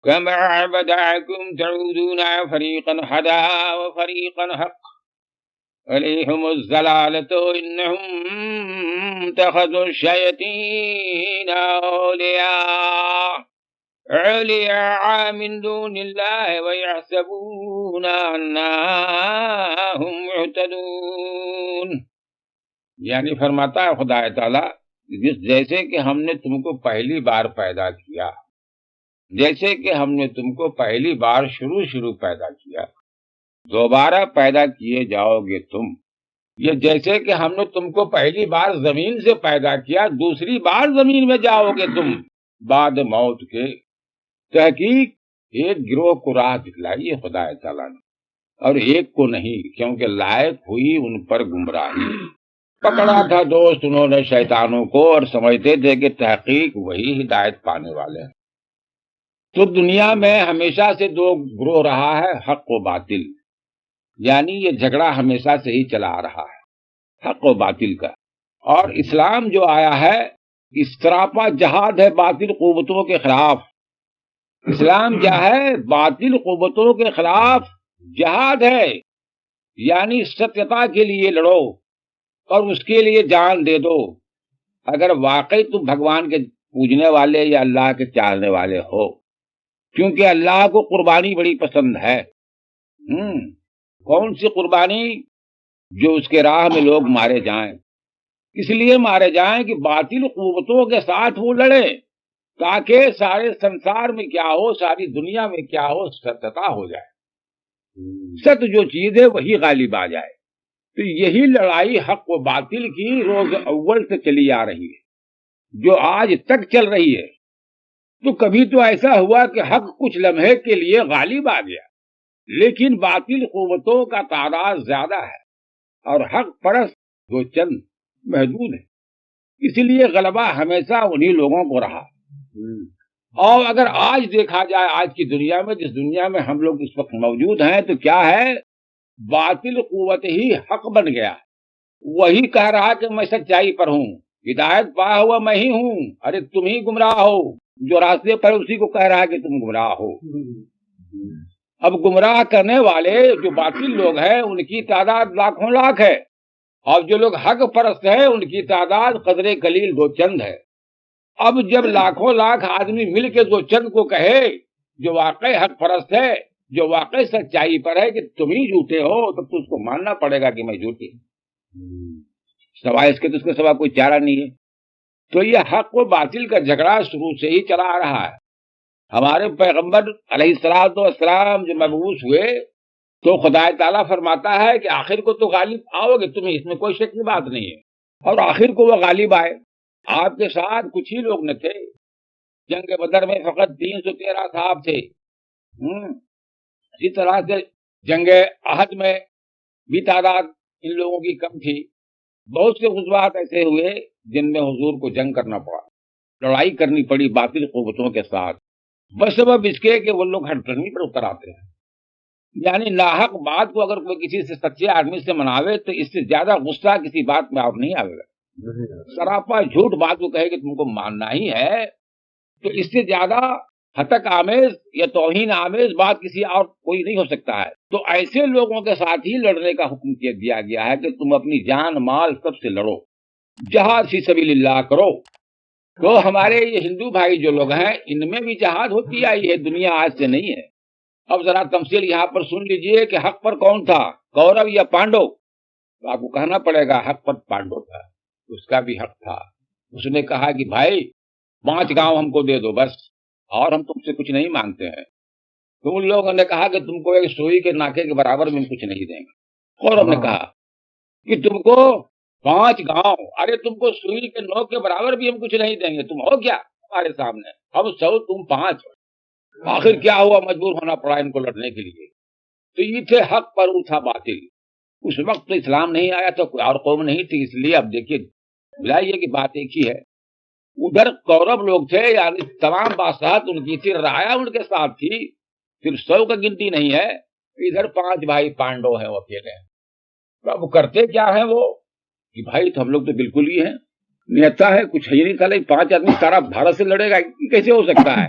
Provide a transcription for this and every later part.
كما بدأكم تعودون فريقا هدى وفريقا حق عليهم الضلالة إنهم اتخذوا الشياطين أولياء من دون الله ويحسبون أنهم مهتدون. یعنی فرماتا ہے خدا تعالیٰ جیسے کہ ہم نے تم کو پہلی بار پیدا کیا، جیسے کہ ہم نے تم کو پہلی بار شروع پیدا کیا، دوبارہ پیدا کیے جاؤ گے تم. یہ جیسے کہ ہم نے تم کو پہلی بار زمین سے پیدا کیا، دوسری بار زمین میں جاؤ گے تم بعد موت کے. تحقیق ایک گروہ کو راہ دکھلائی ہے خدا تعالیٰ نے، اور ایک کو نہیں، کیونکہ لائق ہوئی ان پر گمراہی. پکڑا تھا دوست انہوں نے شیطانوں کو، اور سمجھتے تھے کہ تحقیق وہی ہدایت پانے والے ہیں. تو دنیا میں ہمیشہ سے دو گروہ رہا ہے، حق و باطل. یعنی یہ جھگڑا ہمیشہ سے ہی چلا آ رہا ہے حق و باطل کا. اور اسلام جو آیا ہے استراپا جہاد ہے باطل قوتوں کے خلاف. اسلام کیا ہے؟ باطل قوتوں کے خلاف جہاد ہے. یعنی ستیتا کے لیے لڑو اور اس کے لیے جان دے دو. اگر واقعی تم بھگوان کے پوجنے والے یا اللہ کے چاہنے والے ہو، کیونکہ اللہ کو قربانی بڑی پسند ہے. کون سی قربانی؟ جو اس کے راہ میں لوگ مارے جائیں. اس لیے مارے جائیں کہ باطل قوتوں کے ساتھ وہ لڑے، تاکہ سارے سنسار میں کیا ہو، ساری دنیا میں کیا ہو، ستتا ہو جائے. ست جو چیز ہے وہی غالب آ جائے. تو یہی لڑائی حق و باطل کی روز اول سے چلی آ رہی ہے، جو آج تک چل رہی ہے. تو کبھی تو ایسا ہوا کہ حق کچھ لمحے کے لیے غالب آ گیا، لیکن باطل قوتوں کا تعداد زیادہ ہے اور حق پرست جو چند محدود ہے. اس لیے غلبہ ہمیشہ انہی لوگوں کو رہا. اور اگر آج دیکھا جائے آج کی دنیا میں، جس دنیا میں ہم لوگ اس وقت موجود ہیں، تو کیا ہے؟ باطل قوت ہی حق بن گیا. وہی کہہ رہا کہ میں سچائی پر ہوں، ہدایت پایا ہوا میں ہی ہوں. ارے تم ہی گمراہ ہو، جو راستے پر اسی کو کہہ رہا کہ تم گمراہ ہو. اب گمراہ کرنے والے جو باطل لوگ ہیں ان کی تعداد لاکھوں لاکھ ہے، اور جو لوگ حق پرست ہیں ان کی تعداد قدر قلیل دو چند ہے. اب جب لاکھوں لاکھ آدمی مل کے دو چند کو کہے جو واقعی حق پرست ہے، جو واقعی سچائی پر ہے کہ تم ہی جھوٹے ہو، تب تو اس کو ماننا پڑے گا کہ میں جھوٹی ہوں. سوائے اس کے تو اس کے سوا کوئی چارہ نہیں ہے. تو یہ حق و باطل کا جھگڑا شروع سے ہی چلا آ رہا ہے. ہمارے پیغمبر علیہ السلام جو مبعوث ہوئے تو خدا تعالیٰ فرماتا ہے کہ آخر کو تو غالب آؤ گے تمہیں، اس میں کوئی شک کی بات نہیں ہے. اور آخر کو وہ غالب آئے. آپ کے ساتھ کچھ ہی لوگ نہ تھے. جنگ بدر میں فقط 313 صحاب تھے. اسی طرح سے جنگ احد میں بھی تعداد ان لوگوں کی کم تھی. بہت سے غزوات ایسے ہوئے جن میں حضور کو جنگ کرنا پڑا، لڑائی کرنی پڑی باطل قوتوں کے ساتھ، بس سبب اس کے کہ وہ لوگ ہر ٹرنی پر اتر آتے ہیں. یعنی لاحق بات کو اگر کوئی کسی سے سچے آدمی سے مناوے تو اس سے زیادہ غصہ کسی بات میں اور نہیں آئے گا. سراپا جھوٹ بات کو کہے کہ تم کو ماننا ہی ہے، تو اس سے زیادہ ہتک آمیز یا توہین آمیز بات کسی اور کوئی نہیں ہو سکتا ہے. تو ایسے لوگوں کے ساتھ ہی لڑنے کا حکم دیا گیا ہے کہ تم اپنی جان مال سب سے لڑو، جہاد فی سبیل اللہ کرو. تو ہمارے یہ ہندو بھائی جو لوگ ہیں ان میں بھی جہاد ہوتی آئی ہے، دنیا آج سے نہیں ہے. اب ذرا تمثیل یہاں پر سن لیجئے کہ حق پر کون تھا، کورو یا پانڈو؟ تو آپ کو کہنا پڑے گا حق پر پانڈو تھا. اس کا بھی حق تھا. اس نے کہا کہ بھائی 5 گاؤں ہم کو دے دو بس، اور ہم تم سے کچھ نہیں مانگتے ہیں. تو ان لوگوں نے کہا کہ تم کو ایک سوئی کے ناکے کے برابر میں ہم کچھ نہیں دیں گے. کورو نے کہا کہ تم کو 5 گاؤں، ارے تم کو سوئی کے نوک کے برابر بھی ہم کچھ نہیں دیں گے. تم ہو کیا ہمارے سامنے؟ ہم 100 تم 5. آخر کیا ہوا؟ مجبور ہونا پڑا ان کو لڑنے کے لیے. تو یہ تھے حق پر وہ تھا باطل. اس وقت تو اسلام نہیں آیا تو کوئی اور قوم نہیں تھی. اس لیے اب دیکھیے بلائیے کہ بات ایک ہی ہے. ادھر کورب لوگ تھے، یعنی تمام بادشاہت ان کی تھی، رعایا ان کے ساتھ تھی، صرف 100 کا گنتی نہیں ہے. ادھر 5 بھائی پانڈو ہیں، وہ اکیلے ہیں. اب کرتے کیا ہیں وہ کہ بھائی تو ہم لوگ تو بالکل ہی ہیں، نیتا ہے کچھ ہے ہی نہیں. تھا 5 آدمی سارا بھارت سے لڑے گا، کیسے ہو سکتا ہے؟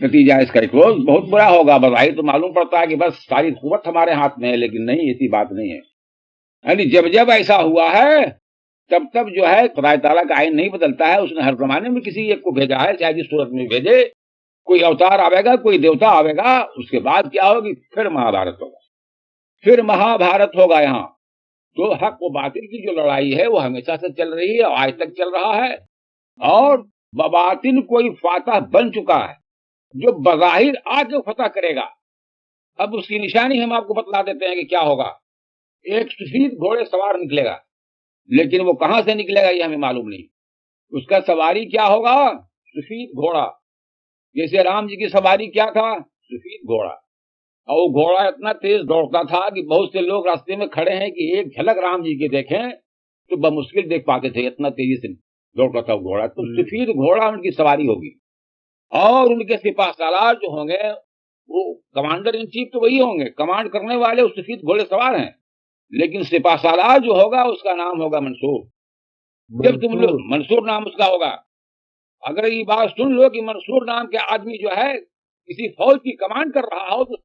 نتیجہ اس کا ایک روز بہت برا ہوگا. بظاہر تو معلوم پڑتا ہے کہ بس ساری قوت ہمارے ہاتھ میں ہے، لیکن نہیں، ایسی بات نہیں ہے. یعنی جب جب ایسا ہوا ہے تب تب جو ہے خدا تعالیٰ کا آئین نہیں بدلتا ہے. اس نے ہر زمانے میں کسی ایک کو بھیجا ہے، چاہے جس صورت میں بھیجے. کوئی اوتار آئے گا، کوئی دیوتا آئے گا، اس کے بعد کیا ہوگی؟ پھر مہابھارت ہوگا، پھر مہابھارت ہوگا. یہاں تو حق و باطل کی جو لڑائی ہے وہ ہمیشہ سے چل رہی ہے، آج تک چل رہا ہے. اور بباطن کوئی فاتح بن چکا ہے جو بظاہر آ کے فتح کرے گا. اب اس کی نشانی ہم آپ کو بتلا دیتے ہیں کہ کیا ہوگا. ایک سفید گھوڑے سوار نکلے گا، لیکن وہ کہاں سے نکلے گا یہ ہمیں معلوم نہیں. اس کا سواری کیا ہوگا؟ سفید گھوڑا. جیسے رام جی کی سواری کیا تھا؟ سفید گھوڑا. اور وہ گھوڑا اتنا تیز دوڑتا تھا کہ بہت سے لوگ راستے میں کھڑے ہیں کہ ایک جھلک رام جی کے دیکھیں تو بمشکل دیکھ پاتے تھے، اتنا تیزی سے دوڑتا تھا گھوڑا. تو سفید گھوڑا ان کی سواری ہوگی. اور ان کے سپاہ سالار جو ہوں گے وہ کمانڈر ان چیف تو وہی ہوں گے، کمانڈ کرنے والے اس سفید گھوڑے سوار ہیں. لیکن سپاہ سالار جو ہوگا اس کا نام ہوگا منصور. جب تم لوگ منصور نام اس کا ہوگا. اگر یہ بات سن لو کہ منصور نام کے آدمی جو ہے کسی فوج کی کمانڈ کر رہا ہو تو